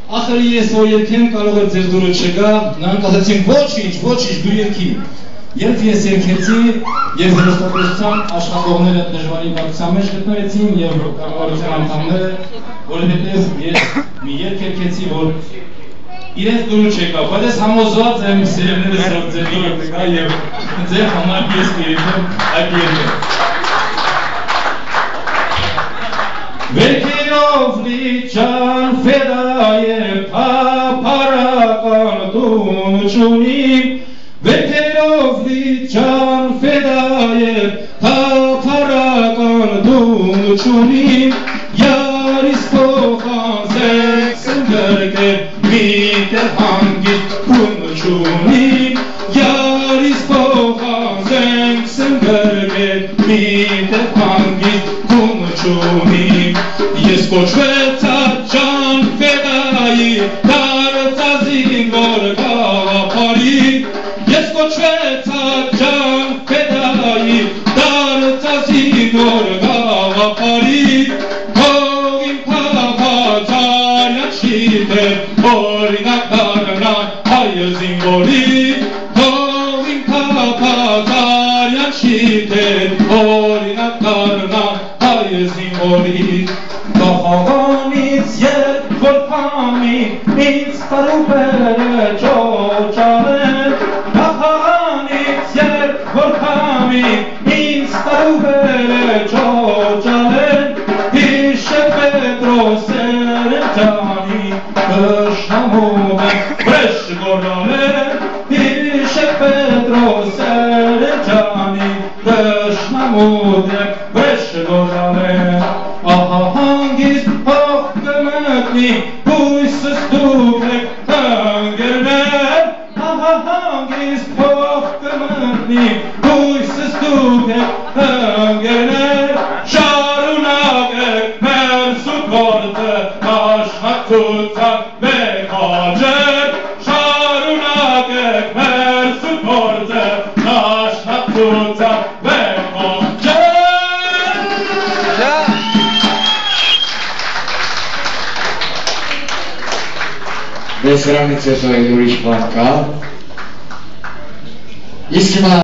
ախր ես որ երկեմ կարող է ձեր դուրը չգա, նրանք ասացին ոչինչ, դու երկի։ Երբ ես երկեցի, եւ հերոստատեսության աշխատողները դժվարի բարձրության մեջ գտնվեցին եւ կառավարության անդամները, որովհետեւ ես մի երկ երկեցի, որ իրենց դուրը չեկա, բայց ես համոզված եմ սիրելիներս որ ձեր դուրը կգա եւ ձեր համար ես կերեմ այդ երկը։ Վերքերով լիճան ֆեդայե փապարական տուն չունի Վերքերով լիճան ֆեդայե փապարական տուն չունի Յարիս փոխանցեք սնգրկե միտեղ հանգիստ տուն չունի Յարիս փոխանցեք սնգրկե միտեղ հանգիստ տուն չունի Ես կոչվեցա ջան ֆեդայի դարձածին որ գաղափարի Ես կոչվեցա ջան ֆեդայի դարձածին որ գաղափարի Թող իմ փապաճարյան շիտեր օրինակ դառնան հայը զինվորի Թող իմ փապաճարյան շիտեր օրինակ դառնան հայը զինվորի Կախաղանից երբ որ քամին ինձ տարուբեր է ճոճալեն Կախաղանից երբ որ քամին ինձ տարուբեր է ճոճալեն Հիշե Պետրոսեր ջանի կշնամում ենք վրեշ գորալեն Հիշե Պետրոսեր ջանի կշնամում ենք վրեշ գորալեն Ահա հանգիստ հող կմտնի, հույսս դուք եք ընկերներ Ահա հանգիստ հող կմտնի, հույսս դուք եք ընկերներ Շարունակեք մեր սուրբ գործը, աշխատության մեկ հաջեր Շարունակեք մեր սուրբ գործը, աշխատության մեկ հաջեր Դե սրանից հետո էլ ուրիշ բան կա Իսկ հիմա